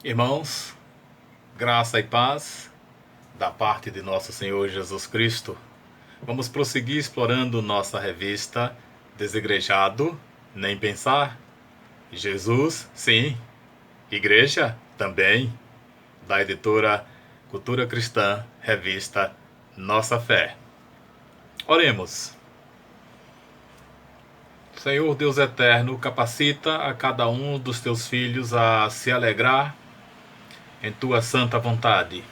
Irmãos, graça e paz da parte de nosso Senhor Jesus Cristo. Vamos prosseguir explorando nossa revista Desigrejado, Nem Pensar. Jesus, sim. Igreja, também. Da editora Cultura Cristã, revista Nossa Fé. Oremos. Senhor Deus eterno, capacita a cada um dos teus filhos a se alegrar em tua santa vontade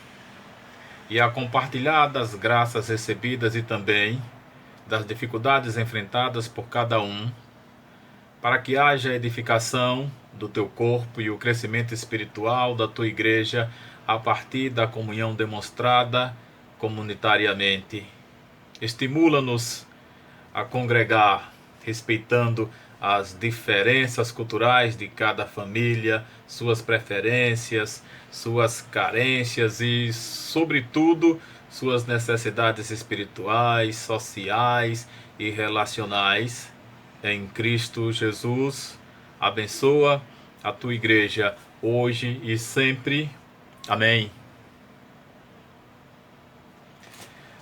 e a compartilhar das graças recebidas e também das dificuldades enfrentadas por cada um, para que haja edificação do teu corpo e o crescimento espiritual da tua igreja a partir da comunhão demonstrada comunitariamente. Estimula-nos a congregar, respeitando as diferenças culturais de cada família, suas preferências, suas carências e, sobretudo, suas necessidades espirituais, sociais e relacionais. Em Cristo Jesus, abençoa a tua igreja hoje e sempre. Amém.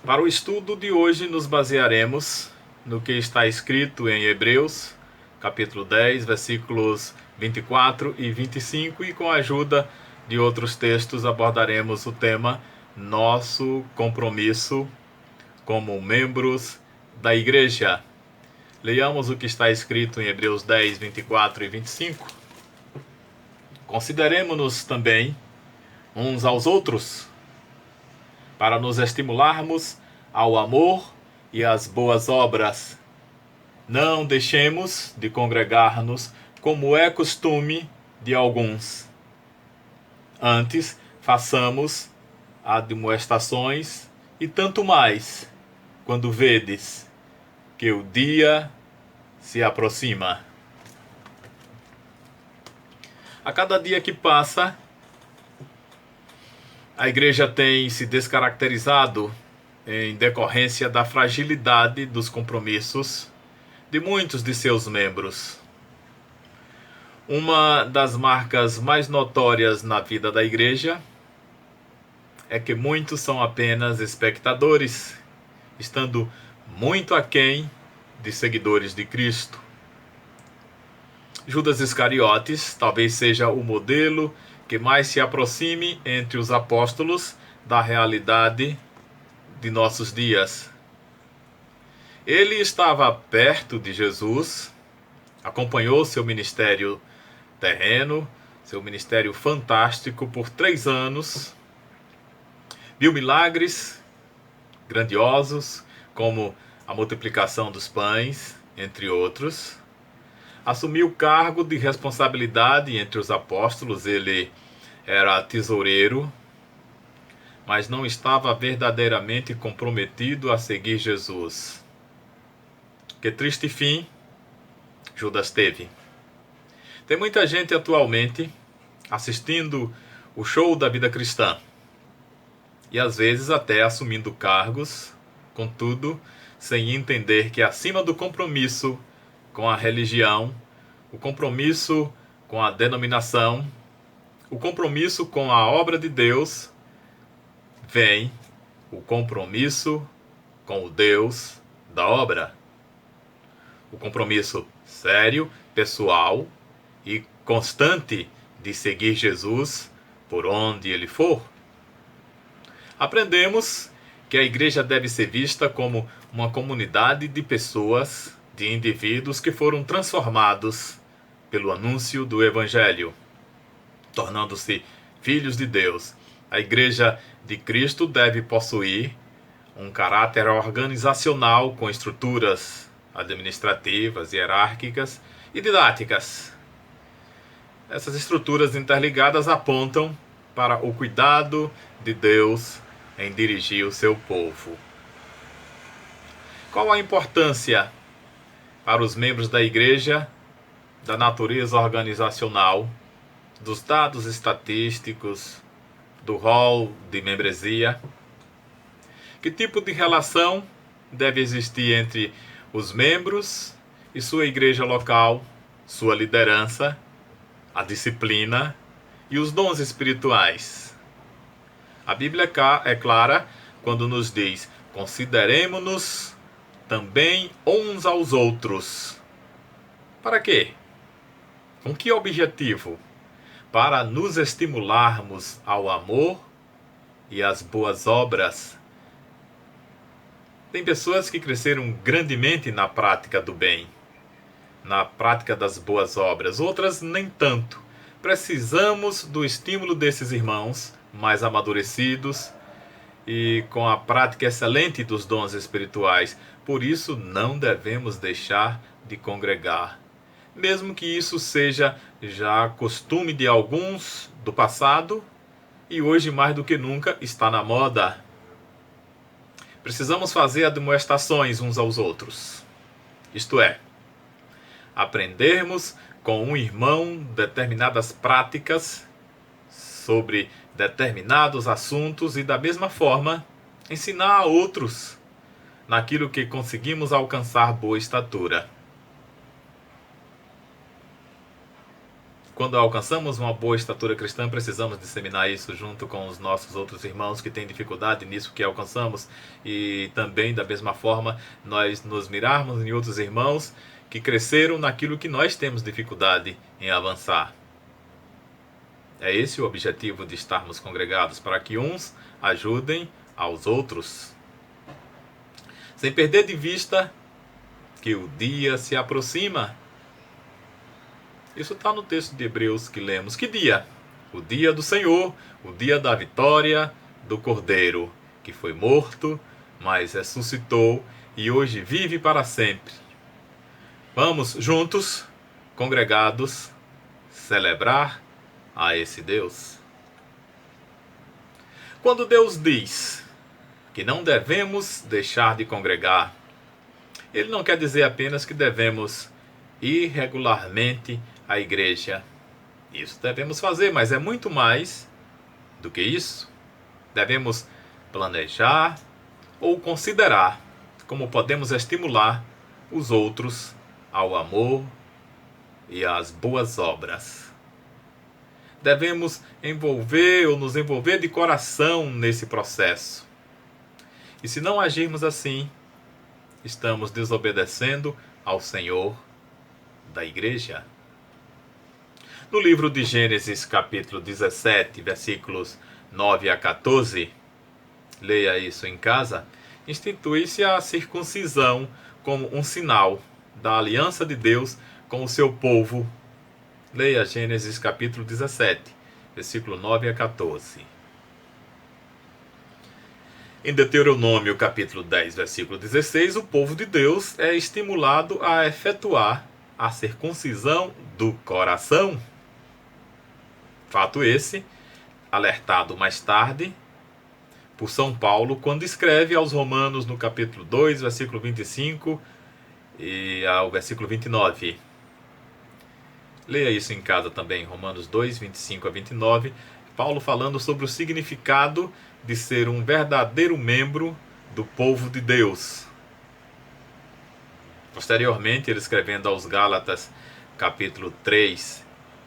Para o estudo de hoje, nos basearemos no que está escrito em Hebreus, capítulo 10, versículos 24 e 25, e com a ajuda de outros textos abordaremos o tema Nosso Compromisso como membros da Igreja. Leiamos o que está escrito em Hebreus 10, 24 e 25. Consideremo-nos também uns aos outros, para nos estimularmos ao amor e às boas obras. Não deixemos de congregar-nos, como é costume de alguns. Antes, façamos admoestações, e tanto mais, quando vedes que o dia se aproxima. A cada dia que passa, a igreja tem se descaracterizado em decorrência da fragilidade dos compromissos de muitos de seus membros. Uma das marcas mais notórias na vida da igreja é que muitos são apenas espectadores, estando muito aquém de seguidores de Cristo. Judas Iscariotes talvez seja o modelo que mais se aproxime entre os apóstolos da realidade de nossos dias. Ele estava perto de Jesus, acompanhou seu ministério terreno, seu ministério fantástico por 3 anos, viu milagres grandiosos, como a multiplicação dos pães, entre outros. Assumiu o cargo de responsabilidade entre os apóstolos, ele era tesoureiro, mas não estava verdadeiramente comprometido a seguir Jesus. Que triste fim Judas teve. Tem muita gente atualmente assistindo o show da vida cristã e às vezes até assumindo cargos, contudo, sem entender que acima do compromisso com a religião, o compromisso com a denominação, o compromisso com a obra de Deus, vem o compromisso com o Deus da obra. O compromisso sério, pessoal e constante de seguir Jesus por onde ele for. Aprendemos que a igreja deve ser vista como uma comunidade de pessoas, de indivíduos que foram transformados pelo anúncio do Evangelho, tornando-se filhos de Deus. A igreja de Cristo deve possuir um caráter organizacional com estruturas administrativas, hierárquicas e didáticas. Essas estruturas interligadas apontam para o cuidado de Deus em dirigir o seu povo. Qual a importância para os membros da igreja da natureza organizacional, dos dados estatísticos, do rol de membresia? Que tipo de relação deve existir entre os membros e sua igreja local, sua liderança, a disciplina E os dons espirituais? A Bíblia é clara quando nos diz: consideremo-nos também uns aos outros. Para quê? Com que objetivo? Para nos estimularmos ao amor e às boas obras. Tem pessoas que cresceram grandemente na prática do bem, na prática das boas obras, outras nem tanto. Precisamos do estímulo desses irmãos mais amadurecidos e com a prática excelente dos dons espirituais. Por isso não devemos deixar de congregar. Mesmo que isso seja já costume de alguns do passado e hoje mais do que nunca está na moda. Precisamos fazer admoestações uns aos outros. Isto é, aprendermos com um irmão determinadas práticas sobre determinados assuntos e da mesma forma ensinar a outros naquilo que conseguimos alcançar boa estatura. Quando alcançamos uma boa estatura cristã, precisamos disseminar isso junto com os nossos outros irmãos que têm dificuldade nisso que alcançamos e também, da mesma forma, nós nos mirarmos em outros irmãos que cresceram naquilo que nós temos dificuldade em avançar. É esse o objetivo de estarmos congregados, para que uns ajudem aos outros. Sem perder de vista que o dia se aproxima. Isso está no texto de Hebreus que lemos. Que dia? O dia do Senhor, o dia da vitória do Cordeiro, que foi morto, mas ressuscitou e hoje vive para sempre. Vamos juntos, congregados, celebrar a esse Deus. Quando Deus diz que não devemos deixar de congregar, Ele não quer dizer apenas que devemos ir regularmente à igreja. Isso devemos fazer, mas é muito mais do que isso. Devemos planejar ou considerar como podemos estimular os outros ao amor e às boas obras. Devemos nos envolver de coração nesse processo. E se não agirmos assim, estamos desobedecendo ao Senhor da igreja. No livro de Gênesis, capítulo 17, versículos 9 a 14, leia isso em casa, institui-se a circuncisão como um sinal da aliança de Deus com o seu povo. Leia Gênesis capítulo 17, versículo 9 a 14. Em Deuteronômio capítulo 10, versículo 16, o povo de Deus é estimulado a efetuar a circuncisão do coração. Fato esse, alertado mais tarde por São Paulo, quando escreve aos Romanos no capítulo 2, versículo 25 e ao versículo 29. Leia isso em casa também, Romanos 2, 25 a 29, Paulo falando sobre o significado de ser um verdadeiro membro do povo de Deus. Posteriormente, ele escrevendo aos Gálatas, capítulo 3,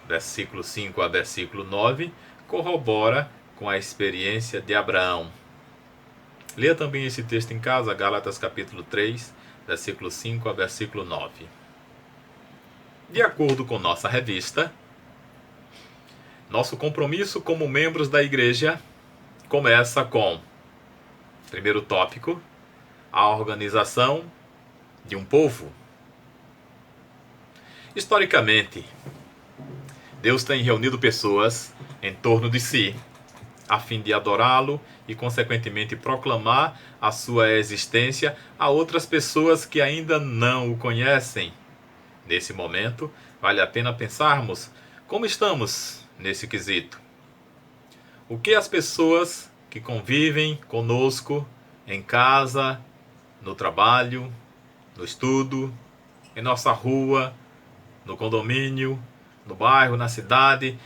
versículo 5 a versículo 9, corrobora com a experiência de Abraão. Leia também esse texto em casa, Gálatas capítulo 3, versículo 5 a versículo 9. De acordo com nossa revista, nosso compromisso como membros da igreja começa com, primeiro tópico, a organização de um povo. Historicamente, Deus tem reunido pessoas em torno de si, a fim de adorá-lo e, consequentemente, proclamar a sua existência a outras pessoas que ainda não o conhecem. Nesse momento, vale a pena pensarmos como estamos nesse quesito. O que as pessoas que convivem conosco em casa, no trabalho, no estudo, em nossa rua, no condomínio, no bairro, na cidade,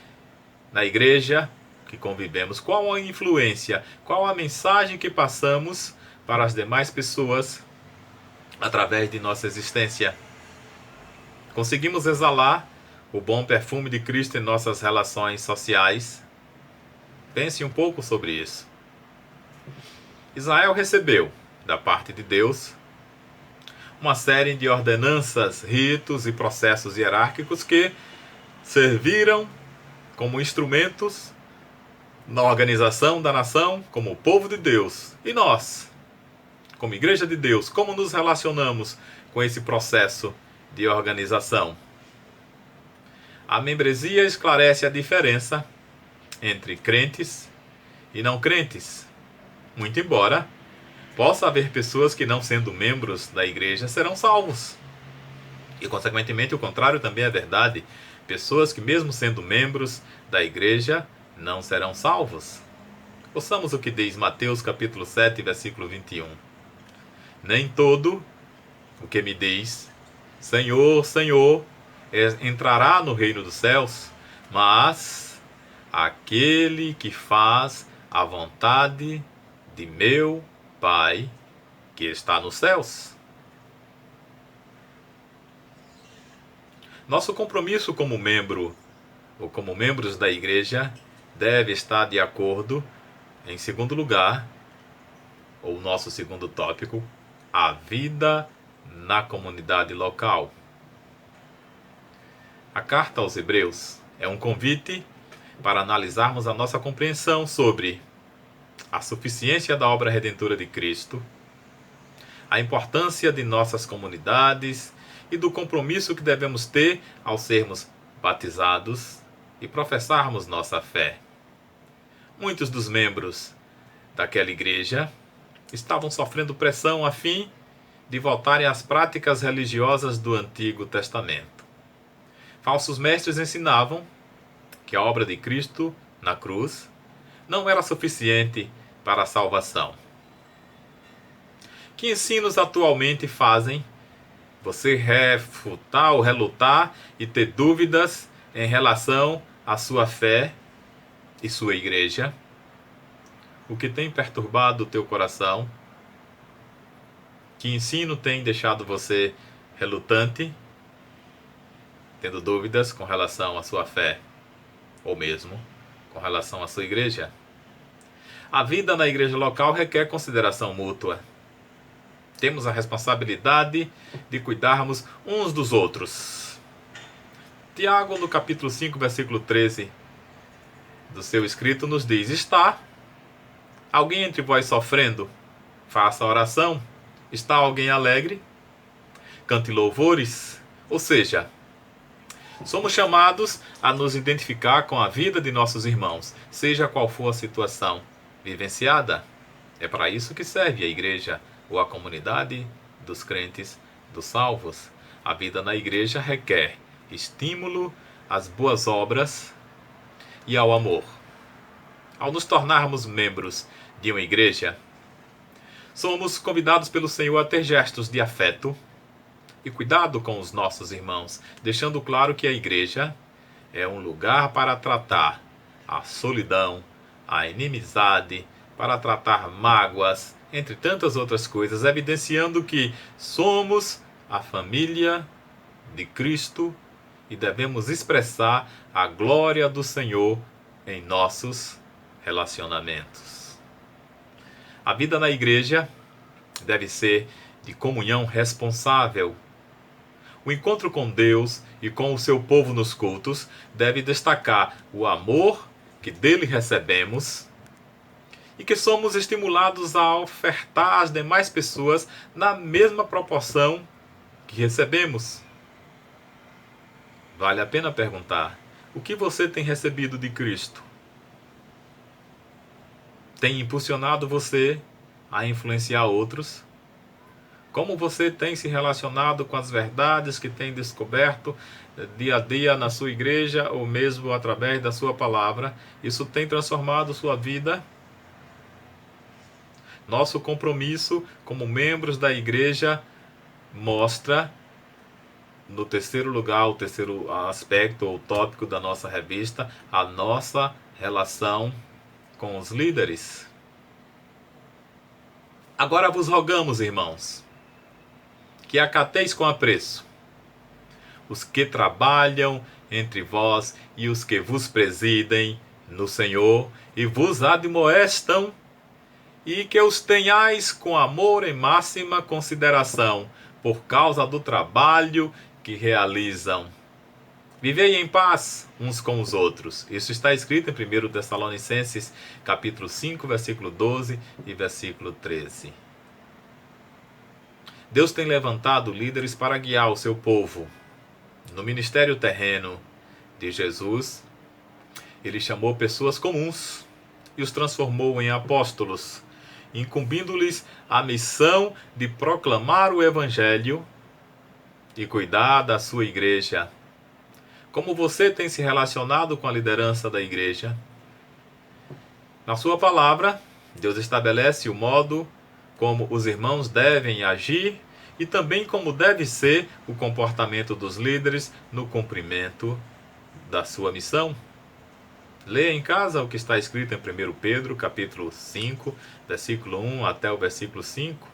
na igreja que convivemos, qual a influência, qual a mensagem que passamos para as demais pessoas através de nossa existência? Conseguimos exalar o bom perfume de Cristo em nossas relações sociais? Pense um pouco sobre isso. Israel recebeu, da parte de Deus, uma série de ordenanças, ritos e processos hierárquicos que serviram como instrumentos na organização da nação como povo de Deus. E nós, como Igreja de Deus, como nos relacionamos com esse processo de organização? A membresia esclarece a diferença entre crentes e não crentes. Muito embora possa haver pessoas que, não sendo membros da igreja, serão salvos. E, consequentemente, o contrário também é verdade. Pessoas que, mesmo sendo membros da igreja, não serão salvos. Ouçamos o que diz Mateus capítulo 7, versículo 21. Nem todo o que me diz, Senhor, Senhor, entrará no reino dos céus, mas aquele que faz a vontade de meu Pai que está nos céus. Nosso compromisso como membro ou como membros da igreja deve estar de acordo, em segundo lugar, ou nosso segundo tópico, a vida na comunidade local. A carta aos Hebreus é um convite para analisarmos a nossa compreensão sobre a suficiência da obra redentora de Cristo, a importância de nossas comunidades e do compromisso que devemos ter ao sermos batizados e professarmos nossa fé. Muitos dos membros daquela igreja estavam sofrendo pressão a fim de voltarem às práticas religiosas do Antigo Testamento. Falsos mestres ensinavam que a obra de Cristo na cruz não era suficiente para a salvação. Que ensinos atualmente fazem você refutar ou relutar e ter dúvidas em relação à sua fé e sua igreja? O que tem perturbado o teu coração? Que ensino tem deixado você relutante, tendo dúvidas com relação à sua fé, ou mesmo com relação à sua igreja? A vida na igreja local requer consideração mútua. Temos a responsabilidade de cuidarmos uns dos outros. Tiago, no capítulo 5, versículo 13 do seu escrito, nos diz: Está alguém entre vós sofrendo? Faça oração. Está alguém alegre? Cante louvores. Ou seja, somos chamados a nos identificar com a vida de nossos irmãos, seja qual for a situação vivenciada. É para isso que serve a igreja ou a comunidade dos crentes, dos salvos. A vida na igreja requer estímulo às boas obras e ao amor. Ao nos tornarmos membros de uma igreja, somos convidados pelo Senhor a ter gestos de afeto e cuidado com os nossos irmãos, deixando claro que a igreja é um lugar para tratar a solidão, a inimizade, para tratar mágoas, entre tantas outras coisas, evidenciando que somos a família de Cristo e devemos expressar a glória do Senhor em nossos relacionamentos. A vida na igreja deve ser de comunhão responsável. O encontro com Deus e com o seu povo nos cultos deve destacar o amor que dele recebemos e que somos estimulados a ofertar às demais pessoas na mesma proporção que recebemos. Vale a pena perguntar: o que você tem recebido de Cristo? Tem impulsionado você a influenciar outros? Como você tem se relacionado com as verdades que tem descoberto dia a dia na sua igreja ou mesmo através da sua palavra? Isso tem transformado sua vida? Nosso compromisso como membros da igreja mostra, no terceiro lugar, o terceiro aspecto ou tópico da nossa revista, a nossa relação com os líderes. Agora vos rogamos, irmãos, que acateis com apreço os que trabalham entre vós e os que vos presidem no Senhor e vos admoestam, e que os tenhais com amor em máxima consideração, por causa do trabalho que realizam. Vivei em paz uns com os outros. Isso está escrito em 1 Tessalonicenses, capítulo 5, versículo 12 e versículo 13. Deus tem levantado líderes para guiar o seu povo. No ministério terreno de Jesus, ele chamou pessoas comuns e os transformou em apóstolos, incumbindo-lhes a missão de proclamar o Evangelho e cuidar da sua igreja. Como você tem se relacionado com a liderança da igreja? Na sua palavra, Deus estabelece o modo como os irmãos devem agir e também como deve ser o comportamento dos líderes no cumprimento da sua missão. Leia em casa o que está escrito em 1 Pedro, capítulo 5, versículo 1 até o versículo 5.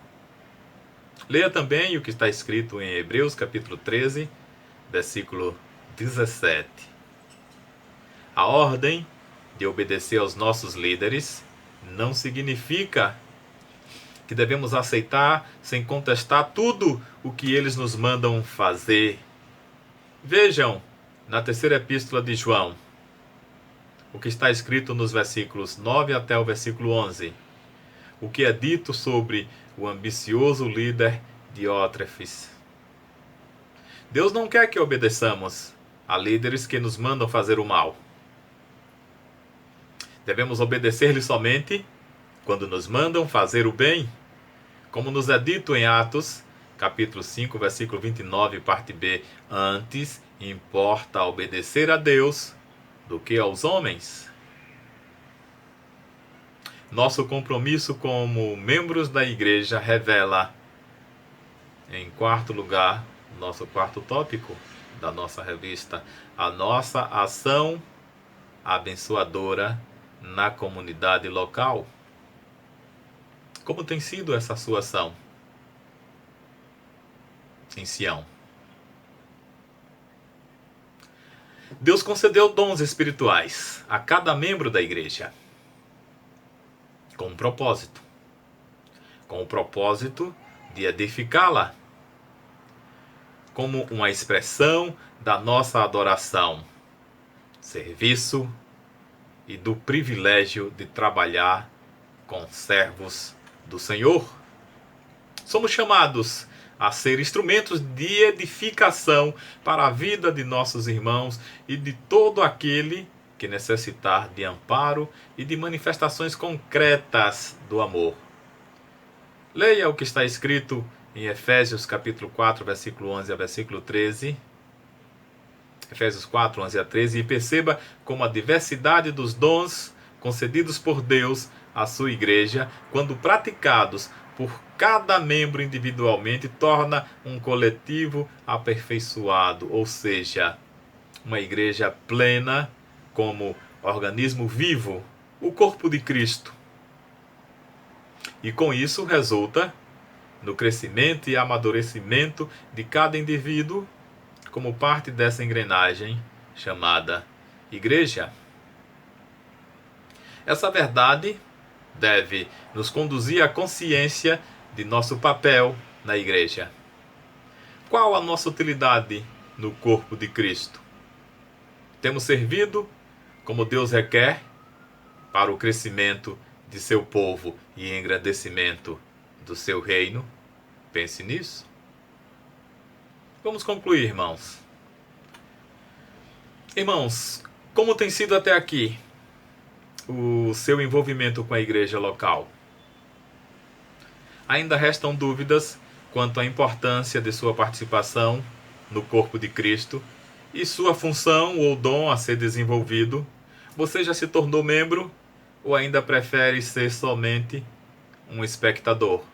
Leia também o que está escrito em Hebreus, capítulo 13, versículo 17. A ordem de obedecer aos nossos líderes não significa que devemos aceitar sem contestar tudo o que eles nos mandam fazer. Vejam na terceira epístola de João o que está escrito nos versículos 9 até o versículo 11. O que é dito sobre o ambicioso líder Diótrefes. Deus não quer que obedeçamos a líderes que nos mandam fazer o mal. Devemos obedecer-lhes somente quando nos mandam fazer o bem, como nos é dito em Atos, capítulo 5, versículo 29, parte B. Antes importa obedecer a Deus do que aos homens. Nosso compromisso como membros da igreja revela, em quarto lugar, nosso quarto tópico da nossa revista, a nossa ação abençoadora na comunidade local. Como tem sido essa sua ação em Sião? Deus concedeu dons espirituais a cada membro da igreja com um propósito. Com o propósito de edificá-la como uma expressão da nossa adoração, serviço e do privilégio de trabalhar com servos do Senhor. Somos chamados a ser instrumentos de edificação para a vida de nossos irmãos e de todo aquele que necessitar de amparo e de manifestações concretas do amor. Leia o que está escrito em Efésios capítulo 4, versículo 11 a versículo 13. Efésios 4, 11 a 13, e perceba como a diversidade dos dons concedidos por Deus à sua igreja, quando praticados por cada membro individualmente, torna um coletivo aperfeiçoado, ou seja, uma igreja plena como organismo vivo, o corpo de Cristo. E com isso resulta no crescimento e amadurecimento de cada indivíduo como parte dessa engrenagem chamada igreja. Essa verdade deve nos conduzir à consciência de nosso papel na igreja. Qual a nossa utilidade no corpo de Cristo? Temos servido como Deus requer para o crescimento de seu povo e engrandecimento do seu reino? Pense nisso. Vamos concluir, irmãos. Irmãos, como tem sido até aqui o seu envolvimento com a igreja local? Ainda restam dúvidas quanto à importância de sua participação no corpo de Cristo e sua função ou dom a ser desenvolvido? Você já se tornou membro ou ainda prefere ser somente um espectador?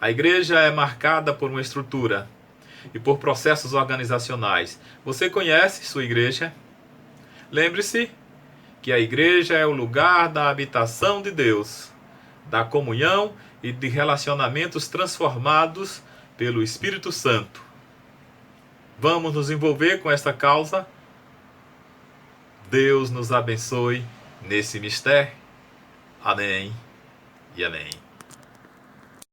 A igreja é marcada por uma estrutura e por processos organizacionais. Você conhece sua igreja? Lembre-se que a igreja é o lugar da habitação de Deus, da comunhão e de relacionamentos transformados pelo Espírito Santo. Vamos nos envolver com esta causa. Deus nos abençoe nesse mistério. Amém e amém.